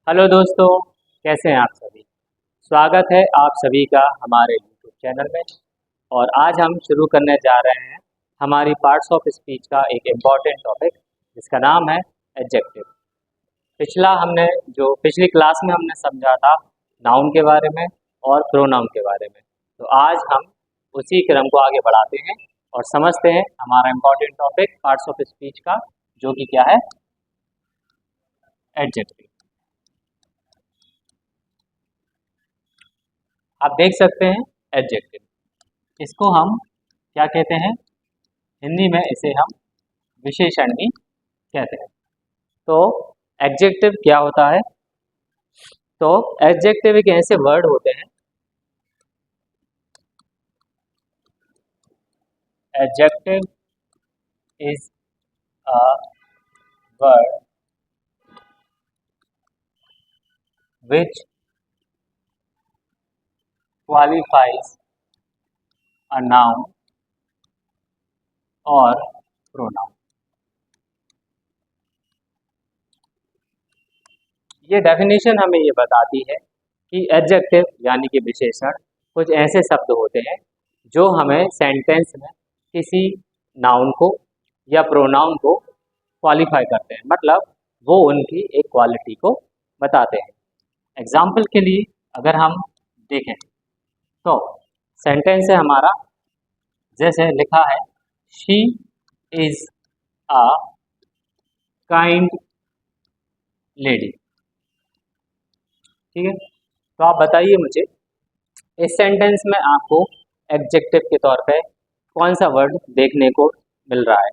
Hello दोस्तों, कैसे हैं आप सभी। स्वागत है आप सभी का हमारे YouTube चैनल में। और आज हम शुरू करने जा रहे हैं हमारी पार्ट्स ऑफ स्पीच का एक इम्पॉर्टेंट टॉपिक जिसका नाम है एडजेक्टिव। पिछली क्लास में हमने समझा था नाउन के बारे में और प्रोनाउन के बारे में। तो आज हम उसी क्रम को आगे बढ़ाते हैं और समझते हैं हमारा important topic parts of speech का, जो कि क्या है, एडजेक्टिव। आप देख सकते हैं एडजेक्टिव, इसको हम क्या कहते हैं, हिंदी में इसे हम विशेषण भी कहते हैं। तो एडजेक्टिव क्या होता है? तो एडजेक्टिव एक ऐसे वर्ड होते हैं, adjective is a word which qualifies a noun और प्रोनाउन। ये डेफिनेशन हमें ये बताती है कि एडजेक्टिव यानी कि विशेषण कुछ ऐसे शब्द होते हैं जो हमें सेंटेंस में किसी नाउन को या प्रोनाउन को क्वालिफाई करते हैं, मतलब वो उनकी एक क्वालिटी को बताते हैं। एग्जाम्पल के लिए अगर हम देखें तो सेंटेंस है हमारा, जैसे लिखा है she is a kind lady. ठीक है, तो आप बताइए मुझे इस सेंटेंस में आपको एडजेक्टिव के तौर पे कौन सा वर्ड देखने को मिल रहा है।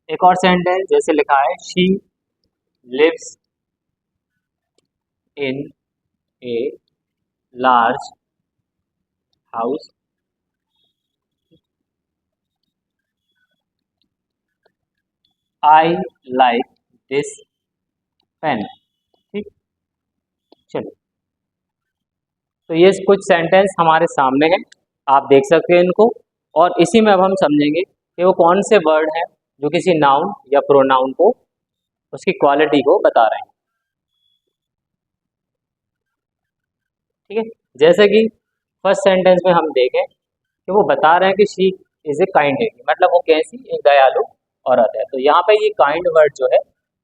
एक और सेंटेंस जैसे लिखा है she lives in a large house. I like this pen. ठीक, चलिए, तो ये कुछ सेंटेंस हमारे सामने हैं, आप देख सकते हैं इनको। और इसी में अब हम समझेंगे कि वो कौन से वर्ड हैं जो किसी नाउन या प्रोनाउन को, उसकी क्वालिटी को बता रहे हैं। ठीक है, जैसे कि फर्स्ट सेंटेंस में हम देखें कि वो बता रहे हैं कि she is a kind lady, मतलब वो कैसी, एक दयालु औरत है। तो यहाँ पे ये काइंड वर्ड जो है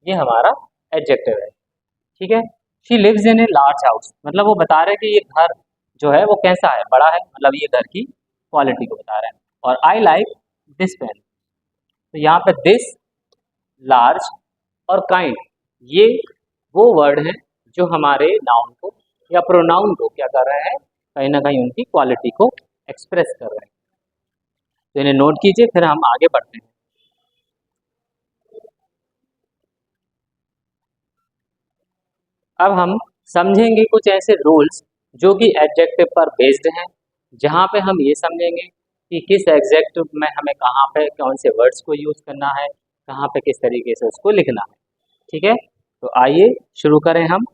ये हमारा एडजेक्टिव है। ठीक है, she lives in a large house, मतलब वो बता रहे हैं कि ये घर जो है वो कैसा है, बड़ा है, मतलब ये घर की क्वालिटी को बता रहे हैं। और आई लाइक दिस पेन, तो यहाँ पे दिस, लार्ज और काइंड, ये वो वर्ड हैं जो हमारे नाउन को या प्रोनाउन को क्या कर रहे हैं, कहीं ना कहीं उनकी क्वालिटी को एक्सप्रेस कर रहे हैं। तो इन्हें नोट कीजिए, फिर हम आगे बढ़ते हैं। अब हम समझेंगे कुछ ऐसे रूल्स जो कि एडजेक्टिव पर बेस्ड हैं, जहाँ पे हम ये समझेंगे कि किस एडजेक्टिव में हमें कहाँ पे कौन से वर्ड्स को यूज़ करना है, कहाँ पे किस तरीके से उसको लिखना है। ठीक है, तो आइए शुरू करें हम।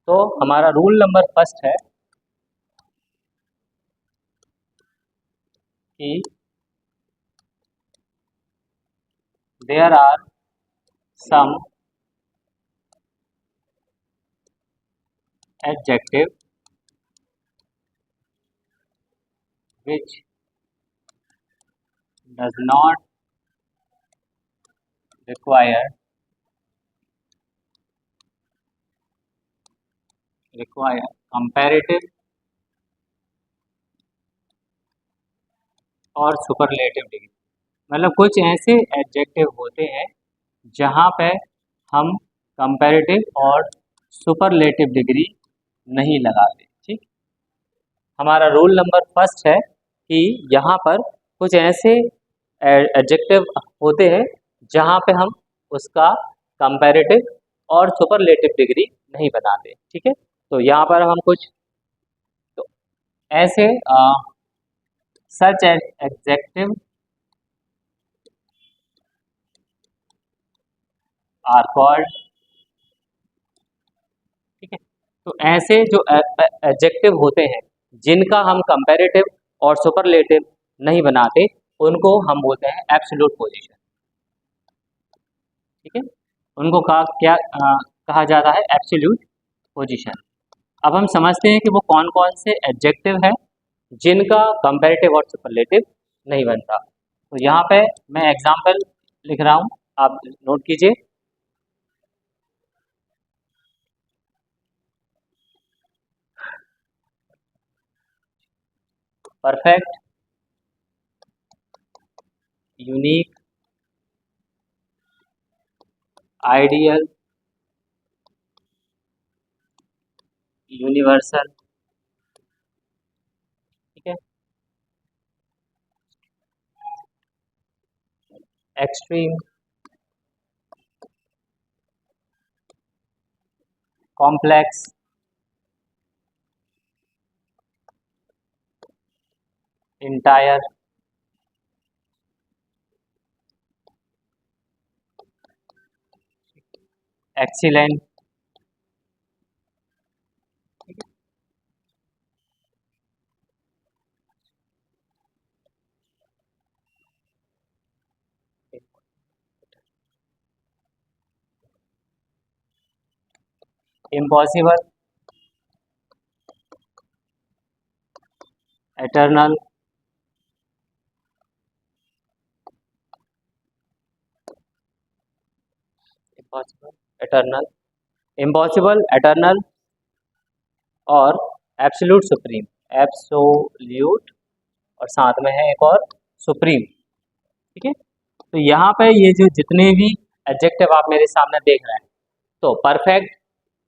तो हमारा रूल नंबर फर्स्ट है कि there are some adjective which does not require comparative और सुपरलेटिव डिग्री, मतलब कुछ ऐसे एडजेक्टिव होते हैं जहाँ पे हम कंपैरेटिव और सुपरलेटिव डिग्री नहीं लगाते। ठीक, हमारा रूल नंबर फर्स्ट है कि यहाँ पर कुछ ऐसे एडजेक्टिव होते हैं जहाँ पे हम उसका कंपैरेटिव और सुपरलेटिव डिग्री नहीं बनाते। ठीक है, तो यहाँ पर हम कुछ तो ऐसे सच एडजेक्टिव आर कॉल्ड। ठीक है, तो ऐसे जो एडजेक्टिव होते हैं जिनका हम कंपैरेटिव और सुपरलेटिव नहीं बनाते, उनको हम बोलते हैं एब्सोल्यूट पोजीशन। ठीक है, उनको कहा जाता है एब्सोल्यूट पोजीशन। अब हम समझते हैं कि वो कौन कौन से एडजेक्टिव है जिनका कंपैरेटिव और सुपरलेटिव नहीं बनता। तो यहाँ पे मैं एग्जांपल लिख रहा हूँ, आप नोट कीजिए। Perfect, unique, ideal, universal. ठीक है, extreme, complex, entire, excellent, impossible, eternal, eternal, impossible, eternal और एब्सोल्यूट सुप्रीम। एब्सोल्यूट और साथ में है एक और सुप्रीम। ठीक है, तो यहाँ पे ये जो जितने भी एडजेक्टिव आप मेरे सामने देख रहे हैं, तो perfect,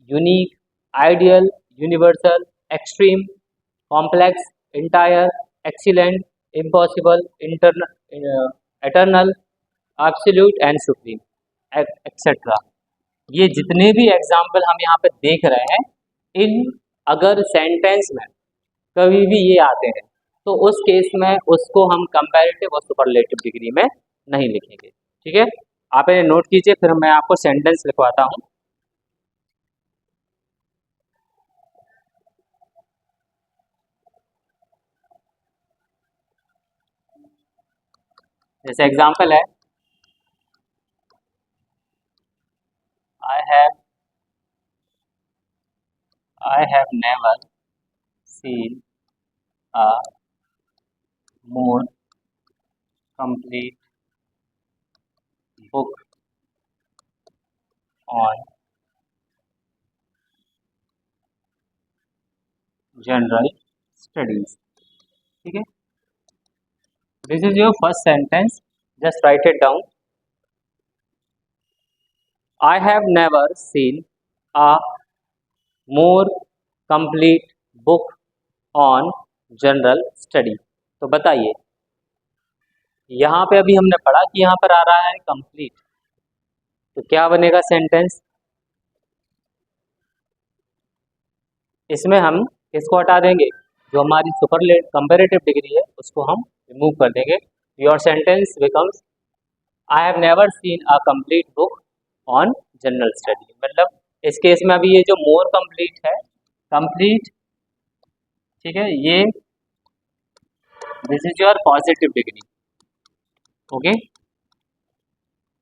unique, ideal, universal, extreme, complex, entire, excellent, impossible, eternal, absolute and supreme, etcetera. ये जितने भी एग्जाम्पल हम यहाँ पे देख रहे हैं, इन अगर सेंटेंस में कभी भी ये आते हैं तो उस केस में उसको हम कंपैरेटिव और सुपरलेटिव डिग्री में नहीं लिखेंगे। ठीक है, आप इन्हें नोट कीजिए, फिर मैं आपको सेंटेंस लिखवाता हूँ। जैसे एग्जाम्पल है, आई have never seen a more complete book on general studies. ठीक है, this is your first sentence, just write it down. I have never seen a more complete book on general study. तो बताइए, यहाँ पे अभी हमने पढ़ा कि यहाँ पर आ रहा है कंप्लीट, तो क्या बनेगा सेंटेंस? इसमें हम किसको हटा देंगे? जो हमारी सुपरलेट कंपैरेटिव डिग्री है उसको हम रिमूव कर देंगे। Your sentence becomes I have never seen a complete book on general study. मतलब इस केस में अभी ये जो मोर कंप्लीट है, कंप्लीट, ठीक है, ये this is your positive degree, okay,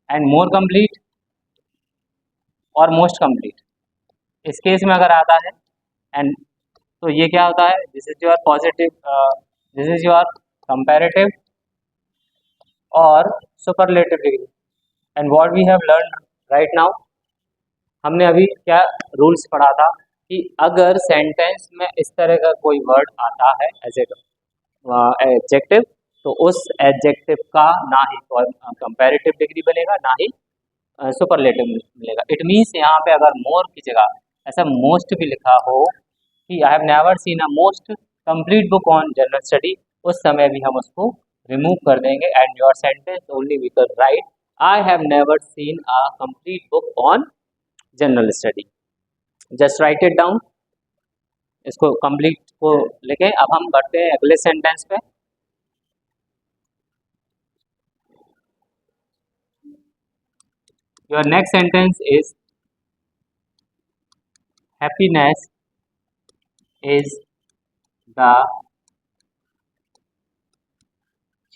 and more complete और मोस्ट कंप्लीट इस केस में अगर आता है, एंड तो ये क्या होता है? This is your positive, this is your comparative और superlative degree. And what we have learn right now, हमने अभी क्या रूल्स पढ़ा था कि अगर सेंटेंस में इस तरह का कोई वर्ड आता है एज एडजेक्टिव, तो उस एडजेक्टिव का ना ही कंपैरेटिव डिग्री बनेगा ना ही सुपरलेटिव मिलेगा। इट मीन्स यहाँ पे अगर मोर की जगह ऐसा मोस्ट भी लिखा हो कि I have never seen a most complete book on general study, उस समय भी हम उसको रिमूव कर देंगे and your sentence only we can write I have never seen a complete book on general study. Just write it down, इसको complete को लिखें। अब हम बढ़ते हैं अगले सेंटेंस पे। Your next sentence is happiness is the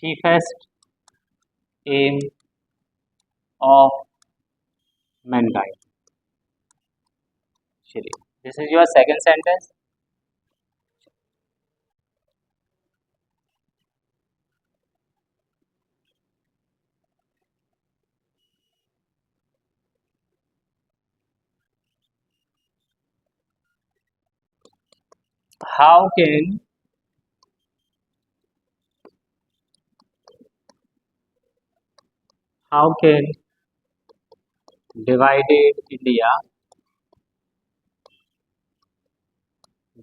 chiefest aim of mankind. चलिए, this is your second sentence. How can divided India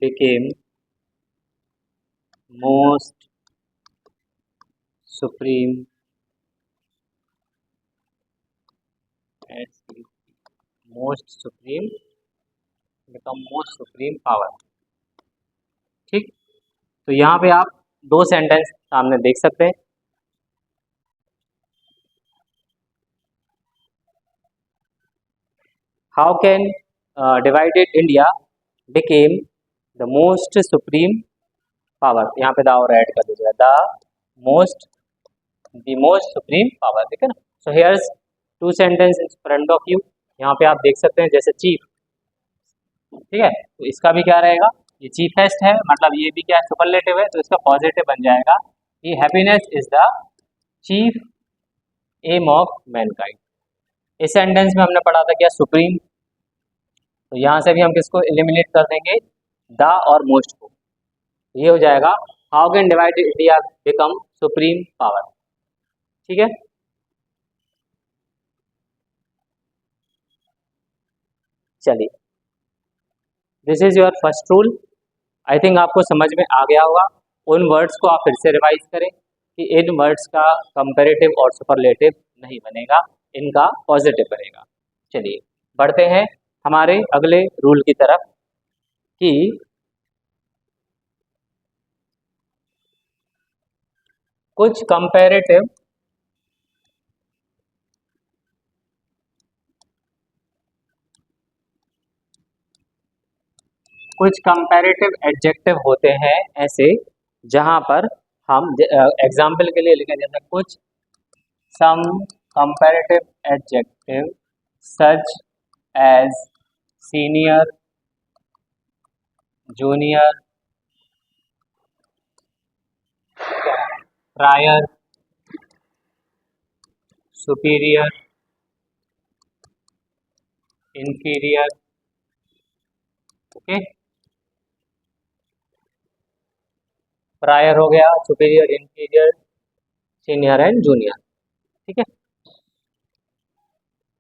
became most supreme most supreme become most supreme power. ठीक, तो यहाँ पे आप दो सेंटेंस सामने देख सकते हैं. How can divided India became the most supreme power. यहाँ पे द और ऐड कर दीजिएगा, the most supreme power. ठीक है ना. So here's two sentences in front of you. यहाँ पे आप देख सकते हैं जैसे चीफ. ठीक है, तो इसका भी क्या रहेगा, ये चीफेस्ट है, मतलब ये भी क्या सुपरलेटिव है, तो इसका पॉजिटिव बन जाएगा कि happiness is the chief aim of mankind. इस सेंटेंस में हमने पढ़ा था क्या, सुप्रीम. तो यहाँ से भी हम किसको एलिमिनेट कर देंगे, द और मोस्ट को. ये हो जाएगा how can divided India become supreme power. ठीक है, चलिए, this is your first rule. I think आपको समझ में आ गया होगा. उन वर्ड्स को आप फिर से रिवाइज करें कि इन वर्ड्स का कंपैरेटिव और सुपरलेटिव नहीं बनेगा, इनका पॉजिटिव बनेगा. चलिए बढ़ते हैं हमारे अगले रूल की तरफ कि कुछ कंपैरेटिव एडजेक्टिव होते हैं ऐसे जहां पर हम एग्जाम्पल के लिए लिखें, जैसे कुछ some comparative adjective such as senior, junior, prior, superior, inferior. Okay, prior हो गया, superior, inferior, senior and junior. ठीक है,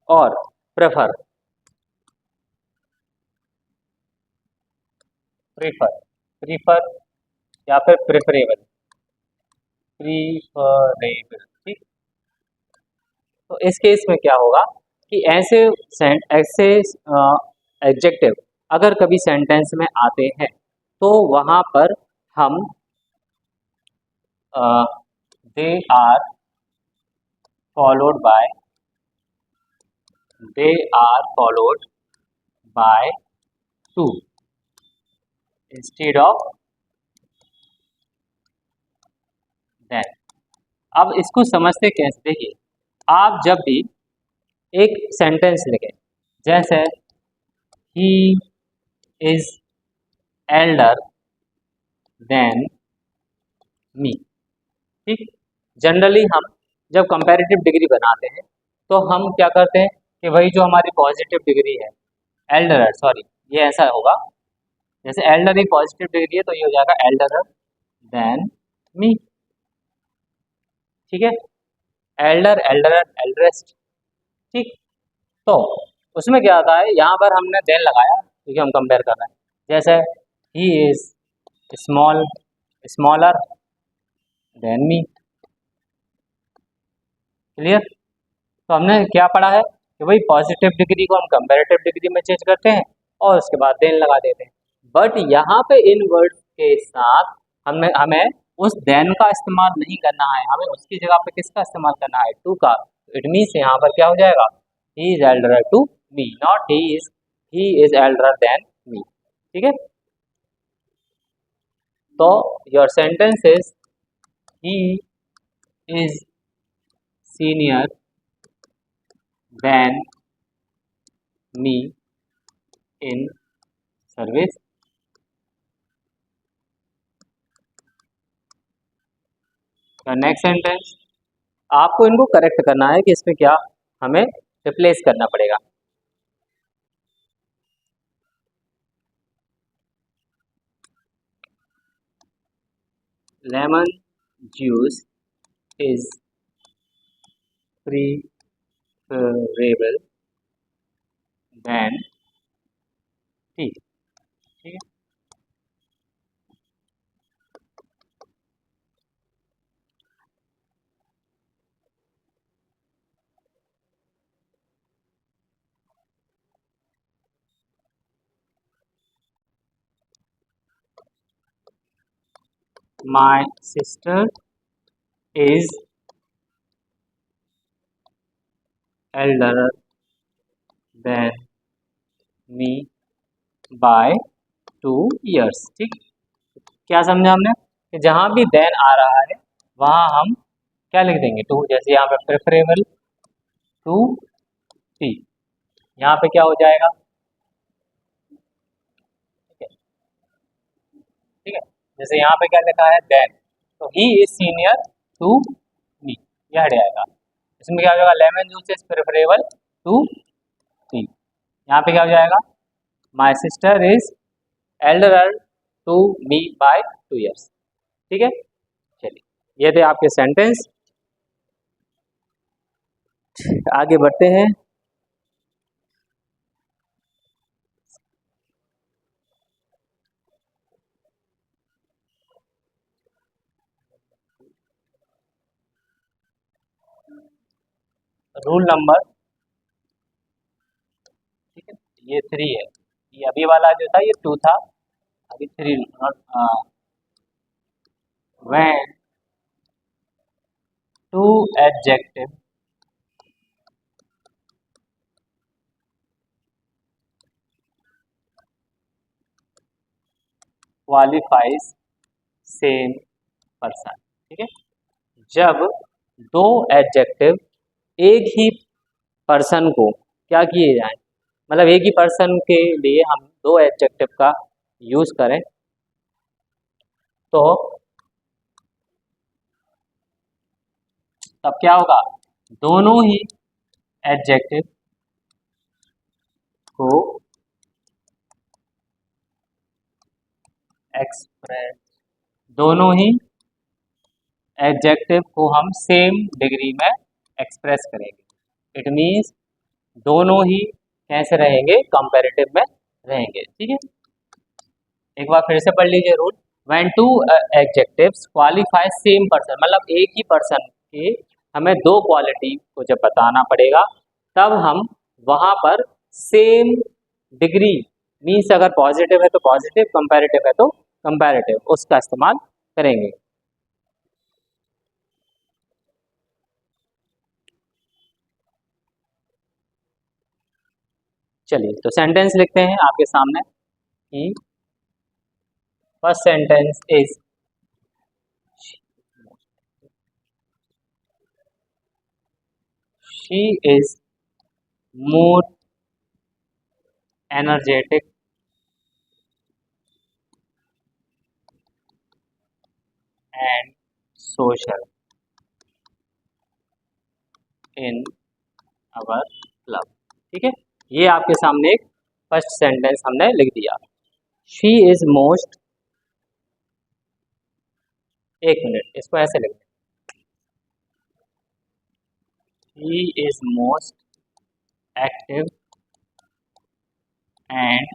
और प्रेफर, प्रीफर या फिर प्रेफरेबल. ठीक, तो इस केस में क्या होगा कि ऐसे एडजेक्टिव अगर कभी सेंटेंस में आते हैं तो वहां पर हम they are followed by to instead of than. अब इसको समझते कैसे, देखिए, आप जब भी एक सेंटेंस लिखें, जैसे ही इज एल्डर देन मी. ठीक, जनरली हम जब कंपैरेटिव डिग्री बनाते हैं तो हम क्या करते हैं कि वही जो हमारी पॉजिटिव डिग्री है, एल्डर, सॉरी, ये ऐसा होगा, जैसे एल्डर एक पॉजिटिव डिग्री है तो ये हो जाएगा एल्डर देन मी. ठीक है, एल्डर, एल्डरेस्ट. ठीक, तो उसमें क्या आता है, यहाँ पर हमने देन लगाया क्योंकि हम कंपेयर कर रहे हैं. जैसे he is smaller than me. Clear. तो हमने क्या पढ़ा है कि भाई पॉजिटिव डिग्री को हम कंपैरेटिव डिग्री में चेंज करते हैं और उसके बाद देन लगा देते हैं. बट यहाँ पे इन वर्ड्स के साथ हमें उस देन का इस्तेमाल नहीं करना है, हमें उसकी जगह पे किसका इस्तेमाल करना है, टू का. इट मीन्स यहाँ पर क्या हो जाएगा, he is elder to me, not he is elder than me. ठीक है, तो your sentence is he is senior than me in service. Next sentence, आपको इनको करेक्ट करना है कि इसमें क्या हमें रिप्लेस करना पड़ेगा। Lemon juice is preferable than tea. ठीक है, my sister is elder than me by 2 years। ठीक, क्या समझा हमने कि जहां भी देन आ रहा है वहां हम क्या लिख देंगे, टू। जैसे यहाँ पे प्रेफरेबल टू टी, यहाँ पे क्या हो जाएगा, ठीक है, ठीक है। जैसे यहाँ पे क्या लिखा है देन, तो he is senior to me, यह हट जाएगा। इसमें क्या हो जाएगा, lemon juice is preferable to tea. यहाँ पे क्या हो जाएगा, my sister is elder to me by 2 years। ठीक है, चलिए ये थे आपके सेंटेंस। आगे बढ़ते हैं। रूल नंबर, ठीक है, ये 3 है। ये अभी वाला जो था ये 2 था, अभी 3। When 2 adjective qualifies same person. ठीक है, जब 2 एडजेक्टिव एक ही पर्सन को क्या किए जाए, मतलब एक ही पर्सन के लिए हम 2 एडजेक्टिव का यूज करें, तो तब क्या होगा, दोनों ही एडजेक्टिव को एक्सप्रेस, दोनों ही एडजेक्टिव को हम सेम डिग्री में एक्सप्रेस करेंगे। इट मीन्स दोनों ही कैसे रहेंगे, कंपैरेटिव में रहेंगे। ठीक है, एक बार फिर से पढ़ लीजिए rule. When 2 adjectives qualify same person, मतलब एक ही पर्सन के हमें 2 क्वालिटी को जब बताना पड़ेगा, तब हम वहां पर सेम डिग्री, मीन्स अगर पॉजिटिव है तो पॉजिटिव, कंपैरेटिव है तो कंपैरेटिव, उसका इस्तेमाल करेंगे। चलिए तो सेंटेंस लिखते हैं आपके सामने कि first sentence is, she is more energetic and social in our club. ठीक है, ये आपके सामने एक फर्स्ट सेंटेंस हमने लिख दिया। शी इज मोस्ट, एक मिनट, इसको ऐसे लिख दें, she is most active and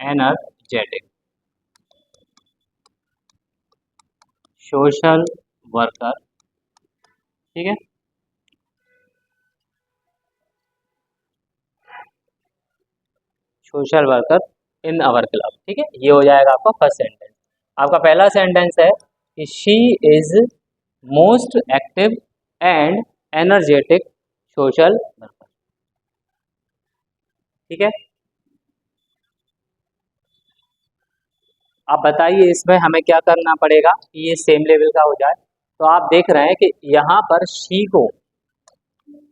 energetic social worker. ठीक है, social worker in our club. ठीक है, ये हो जाएगा आपका फर्स्ट सेंटेंस। आपका पहला सेंटेंस है कि she is most active and energetic social worker. ठीक है, आप बताइए इसमें हमें क्या करना पड़ेगा कि ये सेम लेवल का हो जाए। तो आप देख रहे हैं कि यहाँ पर शी को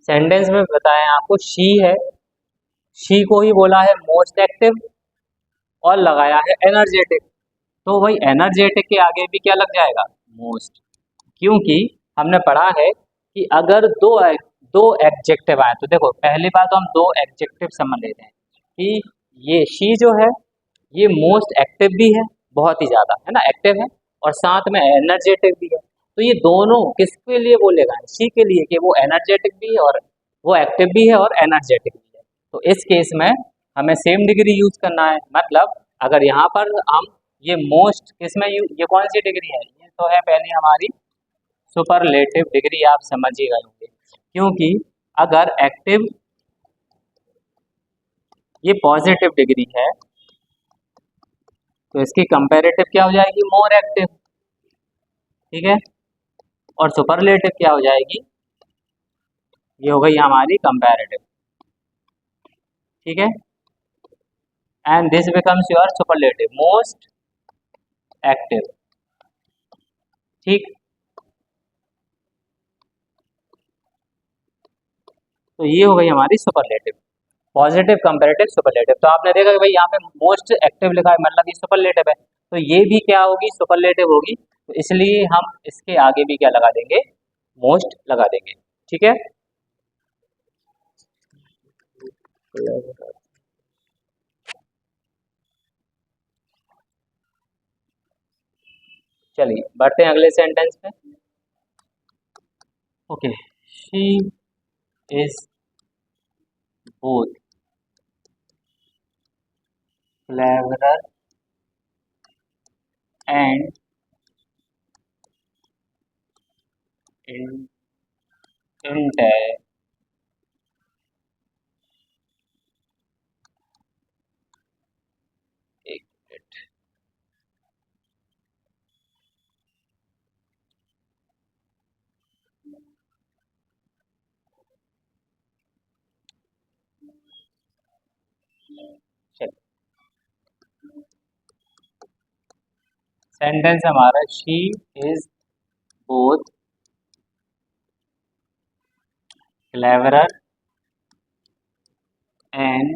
सेंटेंस में बताया आपको शी है, शी को ही बोला है मोस्ट एक्टिव और लगाया है एनर्जेटिक। तो वही एनर्जेटिक के आगे भी क्या लग जाएगा, मोस्ट, क्योंकि हमने पढ़ा है कि अगर दो एडजेक्टिव आए तो देखो पहली बात तो हम दो एडजेक्टिव समझ लेते हैं कि ये शी जो है ये मोस्ट एक्टिव भी है, बहुत ही ज़्यादा है ना, एक्टिव है, और साथ में एनर्जेटिक भी है। तो ये दोनों किसके लिए बोलेगा, शी के लिए, कि वो एनर्जेटिक भी है और वो एक्टिव भी है और एनर्जेटिक भी है। तो इस केस में हमें सेम डिग्री यूज करना है। मतलब अगर यहाँ पर हम ये मोस्ट किसमें ये कौन सी डिग्री है, ये तो है पहले हमारी सुपरलेटिव डिग्री, आप समझ ही गए होंगे, क्योंकि अगर एक्टिव ये पॉजिटिव डिग्री है तो इसकी कंपैरेटिव क्या हो जाएगी, मोर एक्टिव, ठीक है, और सुपरलेटिव क्या हो जाएगी, ये हो गई हमारी कंपैरेटिव, ठीक है, and this becomes your superlative most active, ठीक। तो ये हो गई हमारी सुपरलेटिव, पॉजिटिव कंपैरेटिव सुपरलेटिव। तो आपने देखा कि भाई यहाँ पे मोस्ट एक्टिव लिखा है, मतलब ये सुपरलेटिव है, तो ये भी क्या होगी, सुपरलेटिव होगी, तो इसलिए हम इसके आगे भी क्या लगा देंगे, मोस्ट लगा देंगे, ठीक है। चलिए बढ़ते हैं अगले सेंटेंस पे। Okay, she is both cleverer and intelligent. Sentence हमारा she is both cleverer and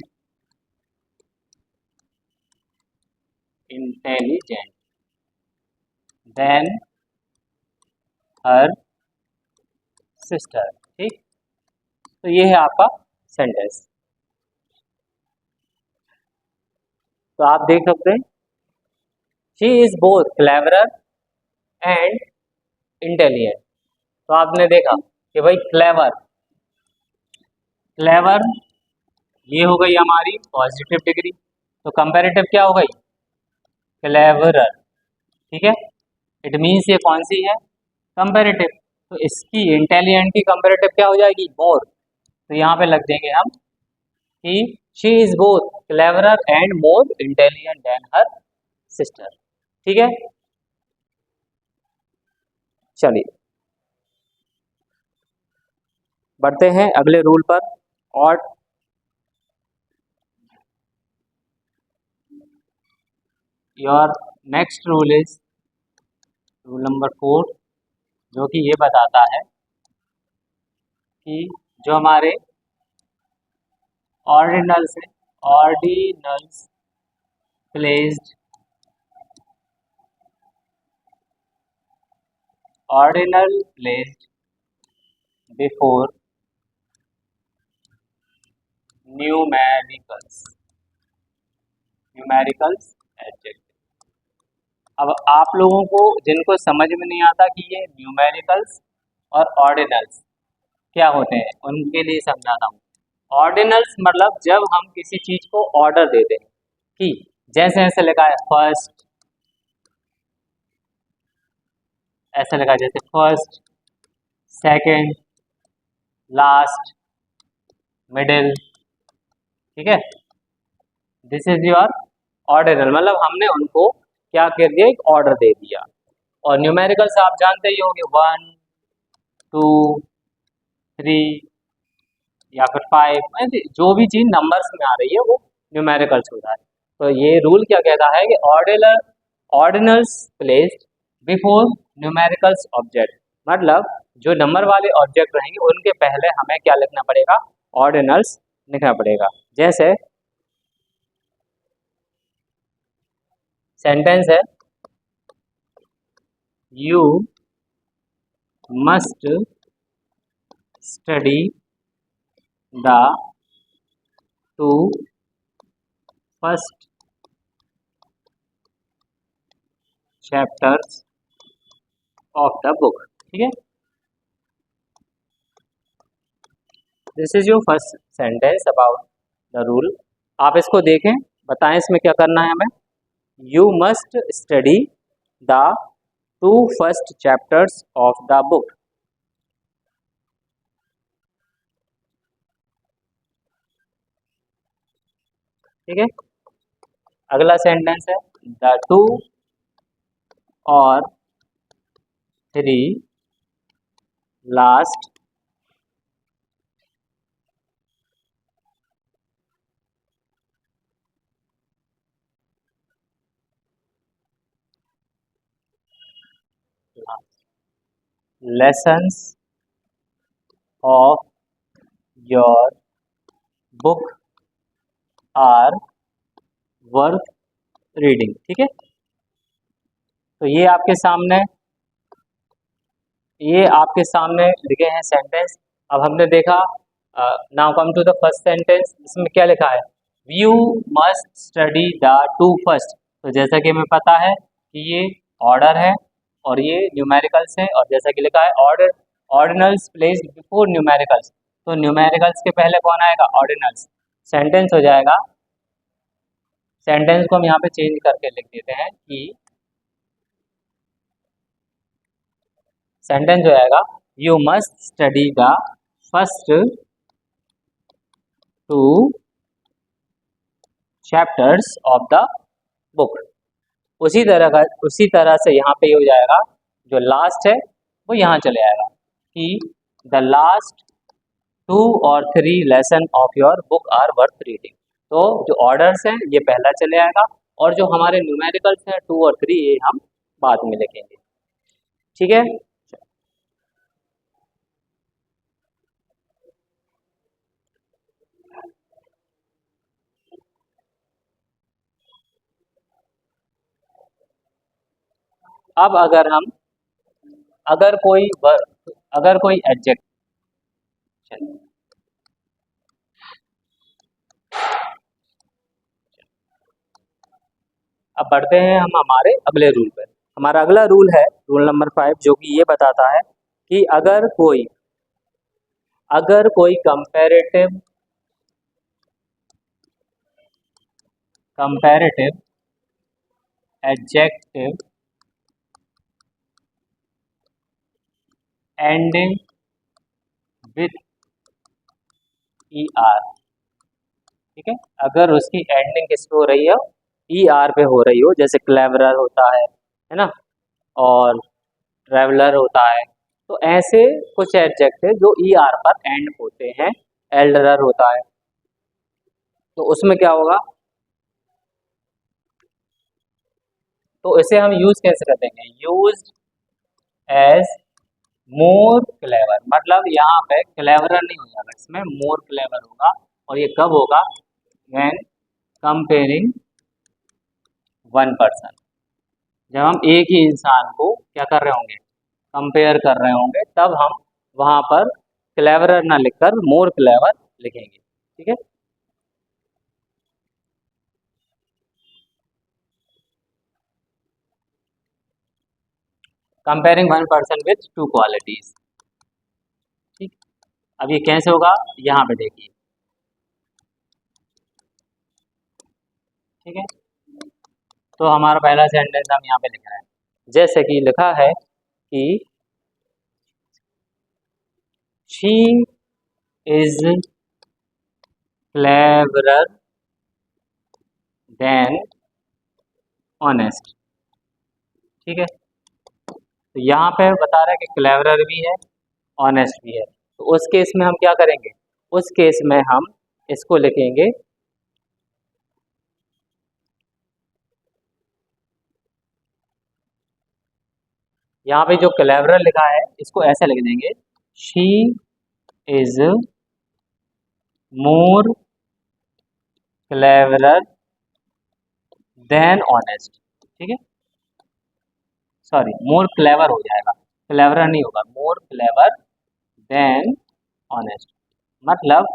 intelligent than her sister, ठीक। तो ये है आपका सेंटेंस। तो आप देख सकते हैं she is both cleverer and intelligent. तो आपने देखा कि भाई क्लेवर, क्लेवर ये हो गई हमारी पॉजिटिव डिग्री, तो कंपैरेटिव क्या हो गई, क्लेवरर, ठीक है। इट मीन्स ये कौन सी है, कंपैरेटिव। तो इसकी इंटेलिजेंट की कंपैरेटिव क्या हो जाएगी, मोर। तो यहाँ पे लग देंगे हम कि she is both cleverer and more intelligent than her sister, ठीक है। चलिए बढ़ते हैं अगले रूल पर। और your next rule is rule number 4, जो कि ये बताता है कि जो हमारे ऑर्डिनल्स हैं, ordinals placed, ordinal placed before numericals, numericals adjective. अब आप लोगों को जिनको समझ में नहीं आता कि ये न्यूमेरिकल्स और ऑर्डिनल्स क्या होते हैं, उनके लिए समझाता हूँ। ऑर्डिनल्स मतलब जब हम किसी चीज को ऑर्डर देते हैं, कि जैसे ऐसे लिखा है फर्स्ट, ऐसा लिखा है जैसे फर्स्ट, सेकंड, लास्ट, मिडिल, ठीक है, दिस इज योर ऑर्डिनल, मतलब हमने उनको क्या कर दिया, एक ऑर्डर दे दिया। और न्यूमेरिकल्स आप जानते ही होंगे, 1 2 3 या फिर 5, जो भी चीज नंबर्स में आ रही है वो न्यूमेरिकल्स होता है। तो ये रूल क्या कहता है कि ordinals placed before numericals object, मतलब जो नंबर वाले ऑब्जेक्ट रहेंगे उनके पहले हमें क्या लिखना पड़ेगा, ऑर्डिनल्स लिखना पड़ेगा। जैसे सेंटेंस है, you must study the two first chapters of the book. ठीक है, this is your first sentence about the rule. आप इसको देखें, बताएं इसमें क्या करना है हमें। You must study the two first chapters of the book. ठीक है, अगला सेंटेंस है, द टू और three last lessons of your book are worth reading। ठीक है, तो ये आपके सामने लिखे हैं सेंटेंस। अब हमने देखा, now come to the first sentence. इसमें क्या लिखा है, you must study the two first. तो जैसा कि हमें पता है कि ये ऑर्डर है और ये न्यूमेरिकल्स है, और जैसा कि लिखा है order ordinals placed before numericals, तो न्यूमेरिकल्स के पहले कौन आएगा, ऑर्डिनल्स। सेंटेंस हो जाएगा, सेंटेंस को हम यहाँ पे चेंज करके लिख देते हैं कि सेंटेंस हो जाएगा, you must study the first two chapters of the book. उसी तरह से यहाँ पे हो जाएगा, जो लास्ट है वो यहाँ चले आएगा कि द लास्ट टू और three lesson of your book are worth reading. तो जो ऑर्डर्स हैं ये पहला चले आएगा, और जो हमारे न्यूमेरिकल्स हैं टू और थ्री ये हम बाद में लिखेंगे। ठीक है, अब अगर कोई एडजेक्ट, अब बढ़ते हैं हम हमारे अगले रूल पर। हमारा अगला रूल है रूल नंबर 5, जो कि ये बताता है कि अगर कोई comparative adjective ending with ER, ठीक है, अगर उसकी एंडिंग किस पे हो रही है, ER पे हो रही हो, जैसे क्लेवरर होता है ना, और ट्रेवलर होता है, तो ऐसे कुछ एडजेक्टिव जो ER पर एंड होते हैं, एल्डरर होता है, तो उसमें क्या होगा, तो इसे हम यूज कैसे कर देंगे, यूज एज मोर क्लेवर। मतलब यहाँ पे क्लेवरर नहीं हो जाएगा, इसमें मोर क्लेवर होगा। और ये कब होगा, व्हेन कंपेयरिंग वन पर्सन, जब हम एक ही इंसान को क्या कर रहे होंगे, कंपेयर कर रहे होंगे, तब हम वहां पर क्लेवरर ना लिखकर मोर क्लेवर लिखेंगे। ठीक है, comparing one person with two qualities. ठीक, अब ये कैसे होगा, यहाँ पे देखिए। ठीक है, तो हमारा पहला सेंटेंस हम यहाँ पे लिख रहे हैं, जैसे कि लिखा है कि she is cleverer than honest. ठीक है, तो यहाँ पे बता रहा है कि क्लेवरर भी है, ऑनेस्ट भी है। तो उस केस में हम क्या करेंगे, उस केस में हम इसको लिखेंगे, यहाँ पे जो क्लेवरर लिखा है इसको ऐसे लिख देंगे, she is more cleverer than honest. ठीक है, सॉरी मोर क्लेवर हो जाएगा, क्लेवरर नहीं होगा, मोर क्लेवर देन ऑनेस्ट। मतलब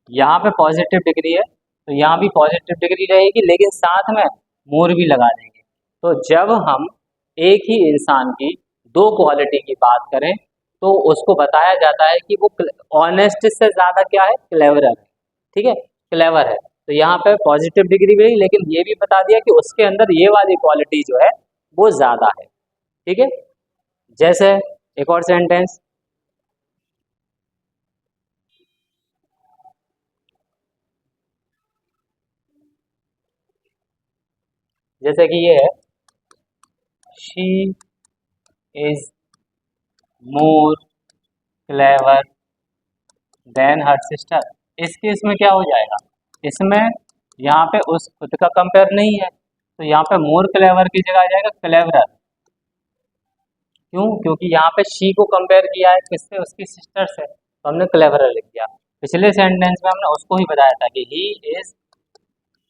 यहाँ पे पॉजिटिव डिग्री है तो यहाँ भी पॉजिटिव डिग्री रहेगी, लेकिन साथ में मोर भी लगा देंगे। तो जब हम एक ही इंसान की दो क्वालिटी की बात करें तो उसको बताया जाता है कि वो ऑनेस्ट से ज़्यादा क्या है, क्लेवरर है। ठीक है, क्लेवर है। तो यहाँ पे पॉजिटिव डिग्री भी रही, लेकिन ये भी बता दिया कि उसके अंदर ये वाली क्वालिटी जो है वो ज़्यादा है। ठीक है, जैसे एक और सेंटेंस, जैसे कि ये है, she is more clever than her sister. इस केस में क्या हो जाएगा, इसमें यहाँ पे उस खुद का कंपेयर नहीं है, तो यहाँ पे मोर क्लेवर की जगह आ जाएगा क्लेवरर। क्यों, क्योंकि यहाँ पे शी को कंपेयर किया है किससे, उसकी सिस्टर से, तो हमने क्लेवरर लिख दिया। पिछले सेंटेंस में हमने उसको ही बताया था कि he is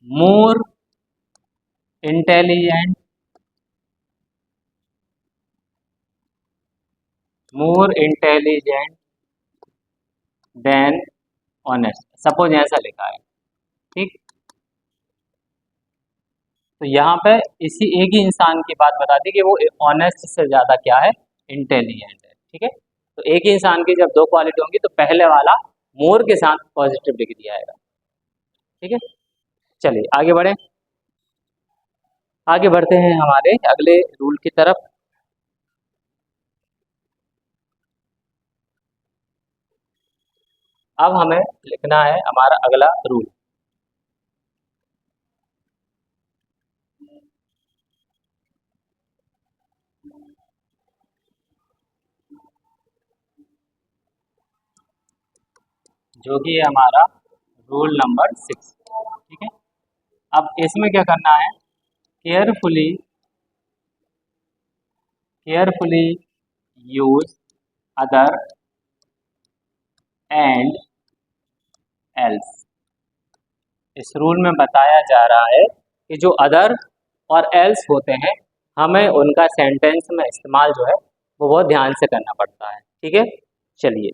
more intelligent, more intelligent then honest, suppose ऐसा लिखा है। ठीक, तो यहाँ पे इसी एक ही इंसान की बात बता दी कि वो ऑनेस्ट से ज़्यादा क्या है, इंटेलिजेंट है। ठीक है, तो एक ही इंसान की जब दो क्वालिटी होंगी तो पहले वाला मोर के साथ पॉजिटिव डिग्री आएगा। ठीक है, चलिए आगे बढ़े, आगे बढ़ते हैं हमारे अगले रूल की तरफ। अब हमें लिखना है हमारा अगला रूल। जो कि है हमारा रूल नंबर 6। ठीक है, अब इसमें क्या करना है, carefully carefully use other and else. इस रूल में बताया जा रहा है कि जो अदर और एल्स होते हैं हमें उनका सेंटेंस में इस्तेमाल जो है वो बहुत ध्यान से करना पड़ता है। ठीक है, चलिए,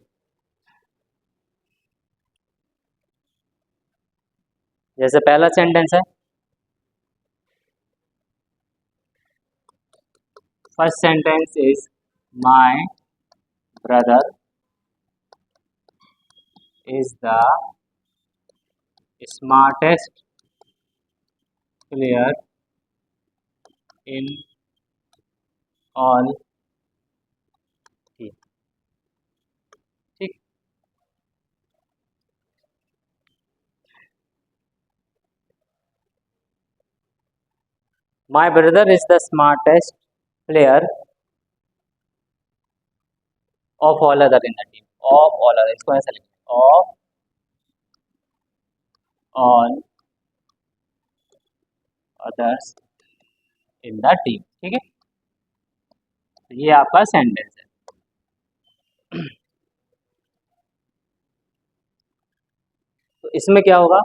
जैसे पहला सेंटेंस है, first sentence is my brother is the smartest player in all team. ठीक, my brother is the smartest player of all other in the team, of all other, इसको ऐसा लिखते हैं, of all others in the team. ठीक है, तो ये आपका सेंटेंस है। तो इसमें क्या होगा,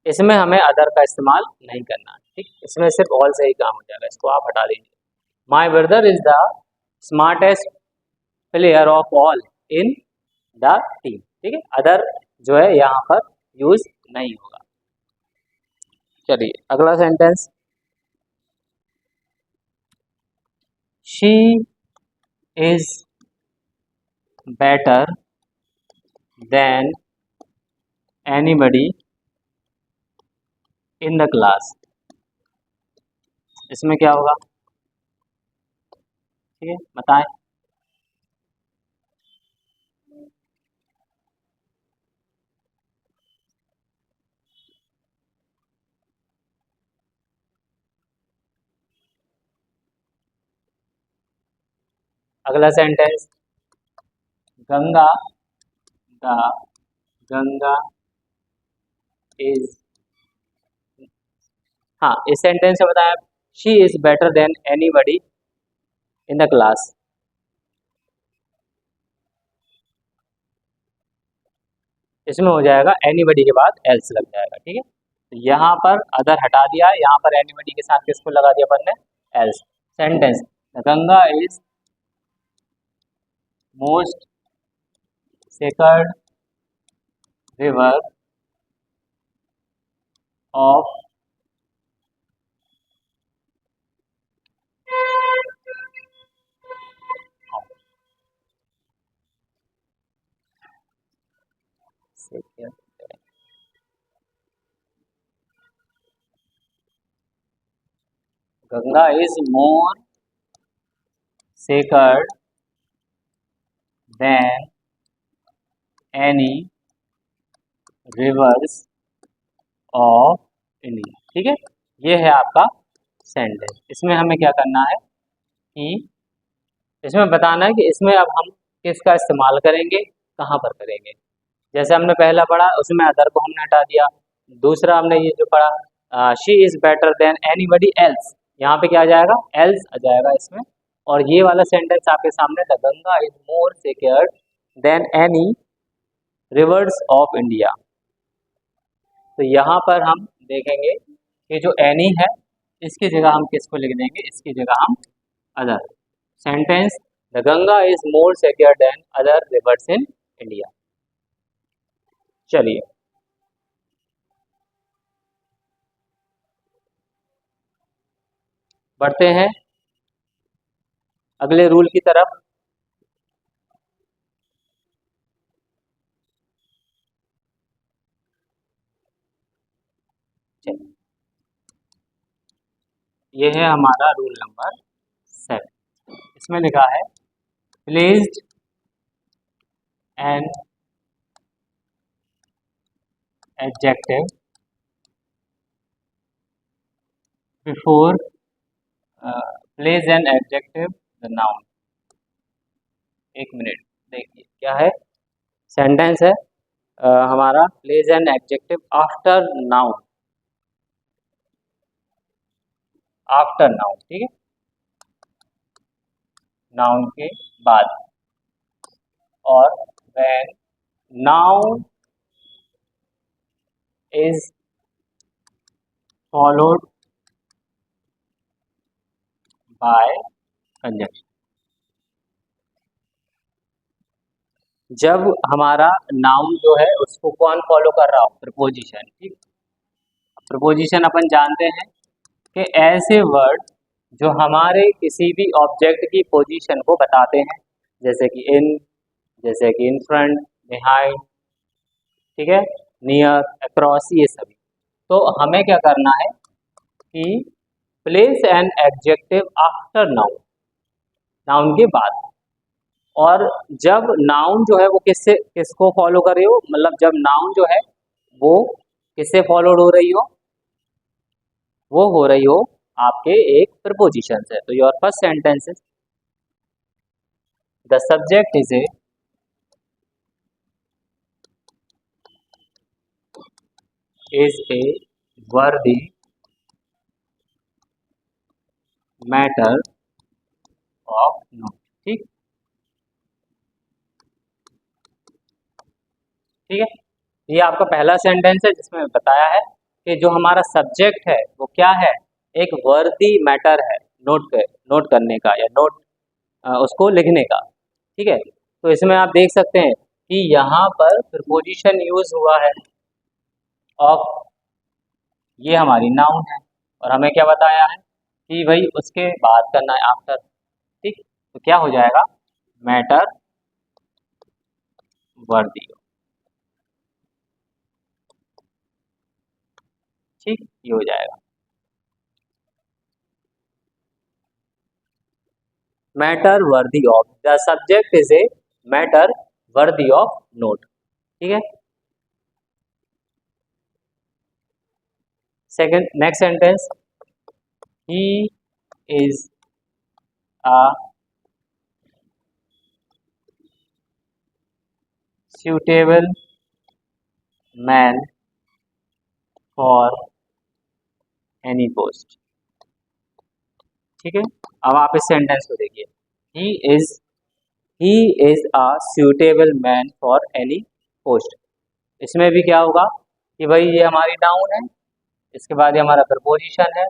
इसमें हमें अदर का इस्तेमाल नहीं करना। ठीक, इसमें सिर्फ ऑल से ही काम हो जाएगा, इसको आप हटा दीजिए। My brother is the smartest player of all in the team. ठीक है, अदर जो है यहाँ पर यूज नहीं होगा। चलिए अगला sentence, she is better than anybody in the class. इसमें क्या होगा, ठीक है बताएं। अगला sentence, Ganga the Ganga is, हाँ इस सेंटेंस से बताएं she is better than anybody in the class. इसमें हो जाएगा एनीबडी के बाद एल्स लग जाएगा, ठीक है। तो यहाँ पर अदर हटा दिया, यहाँ पर एनीबडी के साथ किसको लगा दिया अपन ने, else. Sentence, Ganga is most sacred river of Ganga is more sacred than any rivers of India, ठीक है। ये है आपका सेंटेंस। इसमें हमें क्या करना है कि इसमें बताना है कि इसमें अब हम किसका इस्तेमाल करेंगे, कहाँ पर करेंगे। जैसे हमने पहला पढ़ा उसमें अदर को हमने हटा दिया। दूसरा हमने ये जो पढ़ा she is better than anybody else, यहाँ पे क्या आ जाएगा, एल्स आ जाएगा इसमें। और ये वाला सेंटेंस आपके सामने, the Ganga is more secured than any rivers of India. तो यहाँ पर हम देखेंगे कि जो एनी है इसकी जगह हम किसको लिख देंगे, इसकी जगह हम other. Sentence, the Ganga is more secure than other rivers in India. चलिए बढ़ते हैं अगले रूल की तरफ। चलिए, ये है हमारा रूल नंबर 7। इसमें लिखा है placed an adjective before place an adjective the noun. एक मिनट, देखिए क्या है, सेंटेंस है हमारा, place an adjective after noun, after noun, ठीक है, नाउन के बाद। और when noun is followed by conjunction. जब हमारा नाउन जो है उसको कौन फॉलो कर रहा हो, प्रपोजिशन, ठीक। प्रपोजिशन अपन जानते हैं कि ऐसे वर्ड जो हमारे किसी भी ऑब्जेक्ट की पोजीशन को बताते हैं, जैसे कि इन, जैसे कि इन फ्रंट, बिहाइंड, ठीक है, नियर, अक्रॉस, ये सभी। तो हमें क्या करना है कि place an adjective after noun, noun के बाद। और जब नाउन जो है वो किसको फॉलो कर रही हो, मतलब जब नाउन जो है वो किससे फॉलोड हो रही हो, वो हो रही हो आपके एक प्रपोजिशन से। तो your first sentence is the subject is a वर्दी मैटर ऑफ नोट, ठीक, ठीक है। ये आपका पहला सेंटेंस है जिसमें बताया है कि जो हमारा सब्जेक्ट है वो क्या है, एक वर्दी मैटर है, नोट करने का या नोट उसको लिखने का, ठीक है। तो इसमें आप देख सकते हैं कि यहाँ पर प्रीपोजिशन यूज हुआ है ऑफ, ये हमारी नाउन है, और हमें क्या बताया है कि भाई उसके बाद करना है आफ्टर, ठीक। तो क्या हो जाएगा, मैटर वर्दी, ठीक, ये हो जाएगा matter worthy of, the subject is a matter worthy of note, ठीक है। Second, next sentence, he is a suitable man for any post। ठीक है। अब आप इस सेंटेंस को देखिए, he is he is a suitable man for any post. इसमें भी क्या होगा कि भाई ये हमारी नाउन है, इसके बाद ये हमारा प्रपोजिशन है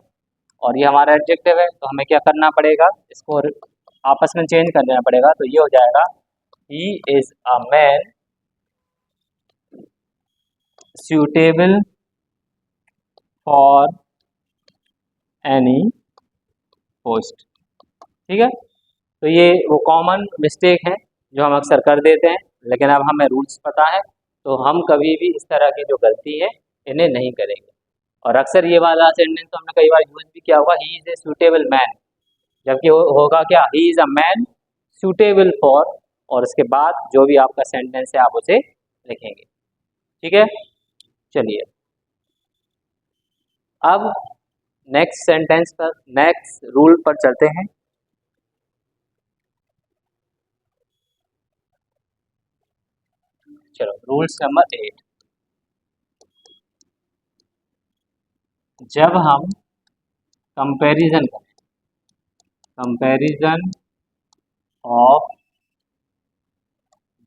और ये हमारा एडजेक्टिव है, तो हमें क्या करना पड़ेगा, इसको आपस में चेंज कर देना पड़ेगा। तो ये हो जाएगा he is a man suitable for any post. ठीक है। तो ये वो कॉमन मिस्टेक है जो हम अक्सर कर देते हैं, लेकिन अब हमें रूल्स पता है तो हम कभी भी इस तरह की जो गलती है इन्हें नहीं करेंगे। और अक्सर ये वाला सेंटेंस तो हमने कई बार यूज भी किया होगा, he is a suitable man, जबकि होगा क्या, he is a man suitable for, और उसके बाद जो भी आपका सेंटेंस है आप उसे लिखेंगे। ठीक है। चलिए अब नेक्स्ट सेंटेंस पर, नेक्स्ट रूल पर चलते हैं। चलो रूल्स नंबर 8, जब हम कंपैरिजन करें, comparison of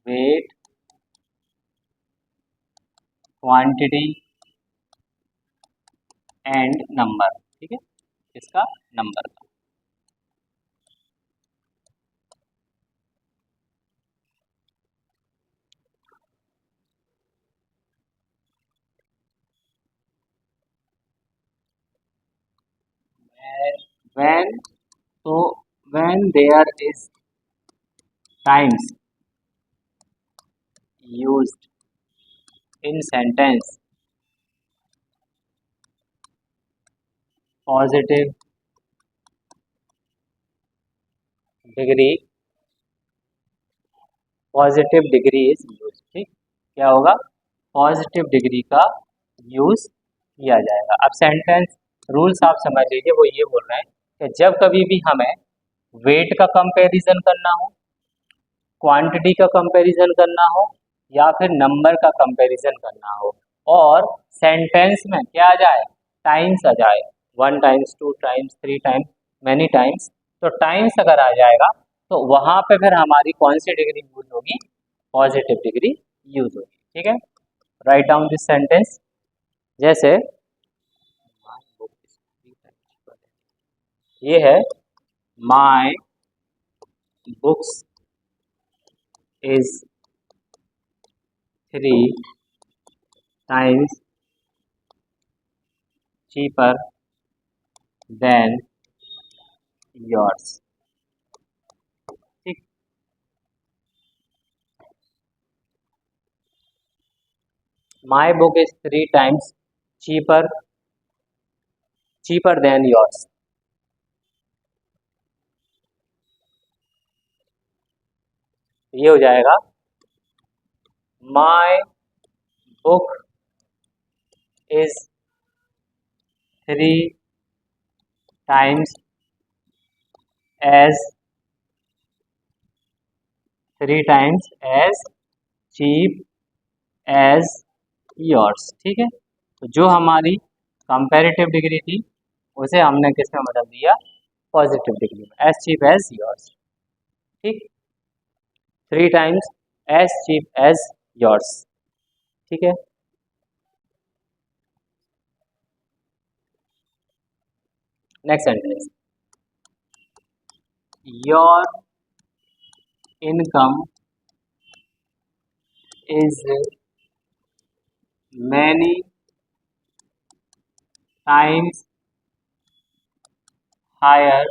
weight, quantity and number, ठीक है, इसका नंबर का, when, so when there is times used in sentence positive degree, positive degree is use, ठीक, क्या होगा, पॉजिटिव डिग्री का यूज किया जाएगा। अब सेंटेंस रूल्स आप समझ लीजिए, वो ये बोल रहे हैं कि जब कभी भी हमें वेट का कंपैरिजन करना हो, क्वांटिटी का कंपैरिजन करना हो, या फिर नंबर का कंपैरिजन करना हो, और सेंटेंस में क्या आ जाए, टाइम्स आ जाए, 1 times 2 times 3 times many times, तो टाइम्स अगर आ जाएगा तो वहां पे फिर हमारी कौन सी डिग्री यूज होगी, पॉजिटिव डिग्री यूज होगी। ठीक है। राइट डाउन दिस सेंटेंस, जैसे ये है, my books is 3 times cheaper than yours. ठीक, my book is 3 times cheaper cheaper than yours. ये हो जाएगा, my book is 3 times as 3 times as cheap as yours. ठीक है। तो जो हमारी कंपैरेटिव डिग्री थी उसे हमने किस में बदल दिया, पॉजिटिव डिग्री में, एज चीप एज योर्स। ठीक, 3 times as cheap as yours. ठीक है। Next sentence, your income is many times higher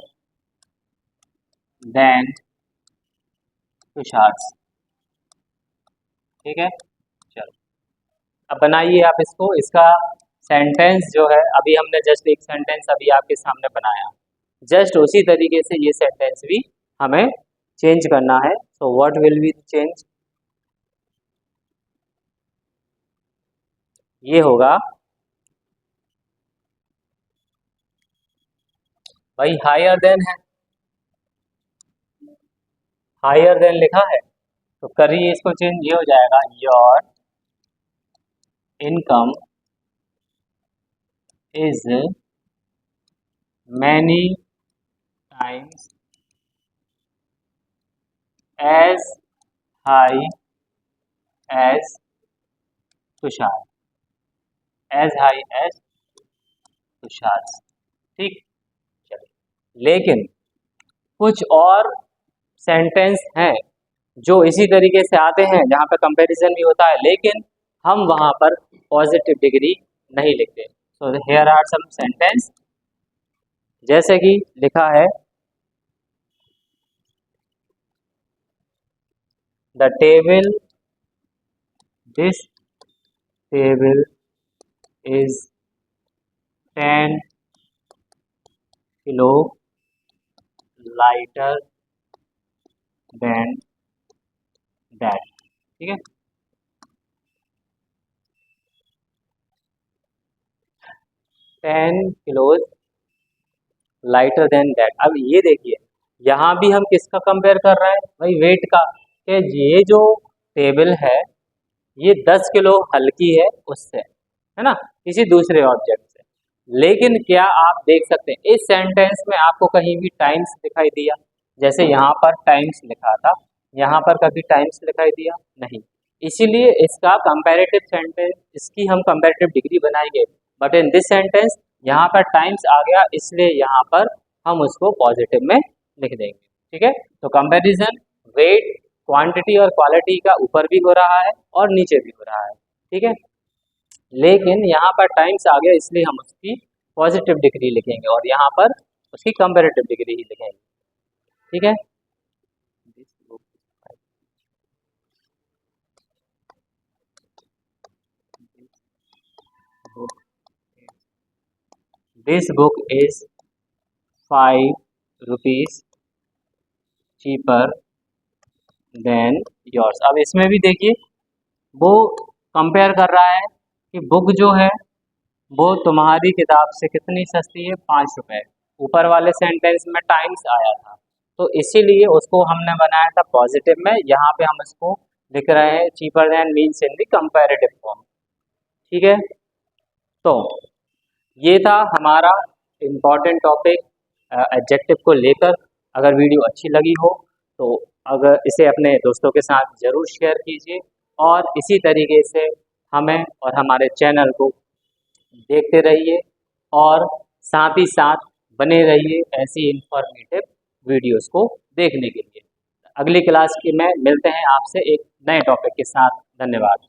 than Tushar's. ठीक है। चलो अब बनाइए आप इसको, इसका सेंटेंस जो है, अभी हमने जस्ट एक सेंटेंस अभी आपके सामने बनाया, जस्ट उसी तरीके से ये सेंटेंस भी हमें चेंज करना है। So what will be change, ये होगा, भाई हायर देन है, हायर देन लिखा है, तो करिए इसको चेंज, ये हो जाएगा, your income is many times as high as Tushar, as high as Tushar. ठीक, चलिए, लेकिन कुछ और सेंटेंस हैं जो इसी तरीके से आते हैं जहाँ पे कंपैरिजन भी होता है, लेकिन हम वहाँ पर पॉजिटिव डिग्री नहीं लिखते। So here are some sentence, जैसे कि लिखा है the table, this table is 10 kilo lighter than that. ठीक है, 10 किलोज लाइटर देन दैट। अब ये देखिए, यहाँ भी हम किसका कंपेयर कर रहे हैं भाई, वेट का, कि ये जो टेबल है ये 10 किलो हल्की है उससे, है ना, किसी दूसरे ऑब्जेक्ट से। लेकिन क्या आप देख सकते हैं इस सेंटेंस में आपको कहीं भी टाइम्स दिखाई दिया? जैसे यहाँ पर टाइम्स लिखा था, यहाँ पर कभी टाइम्स दिखाई दिया नहीं, इसीलिए इसका कंपैरेटिव सेंटेंस, इसकी हम कंपैरेटिव डिग्री बनाएंगे। बट इन दिस सेंटेंस यहाँ पर टाइम्स आ गया, इसलिए यहाँ पर हम उसको पॉजिटिव में लिख देंगे। ठीक है, तो कंपैरिजन वेट, क्वांटिटी और क्वालिटी का ऊपर भी हो रहा है और नीचे भी हो रहा है। ठीक है, लेकिन यहाँ पर टाइम्स आ गया इसलिए हम उसकी पॉजिटिव डिग्री लिखेंगे और यहाँ पर उसकी कंपैरेटिव डिग्री ही लिखेंगे। ठीक है, this book is 5 rupees cheaper than yours. अब इसमें भी देखिए वो कंपेयर कर रहा है कि बुक जो है वो तुम्हारी किताब से कितनी सस्ती है, 5 रुपए। ऊपर वाले सेंटेंस में टाइम्स आया था, तो इसीलिए उसको हमने बनाया था पॉजिटिव में, यहाँ पे हम इसको लिख रहे हैं cheaper than means in the comparative form. ठीक है, तो ये था हमारा इम्पॉर्टेंट टॉपिक एडजेक्टिव को लेकर। अगर वीडियो अच्छी लगी हो तो अगर इसे अपने दोस्तों के साथ ज़रूर शेयर कीजिए और इसी तरीके से हमें और हमारे चैनल को देखते रहिए और साथ ही साथ बने रहिए ऐसी इंफॉर्मेटिव वीडियोस को देखने के लिए। अगली क्लास की में मिलते हैं आपसे एक नए टॉपिक के साथ। धन्यवाद।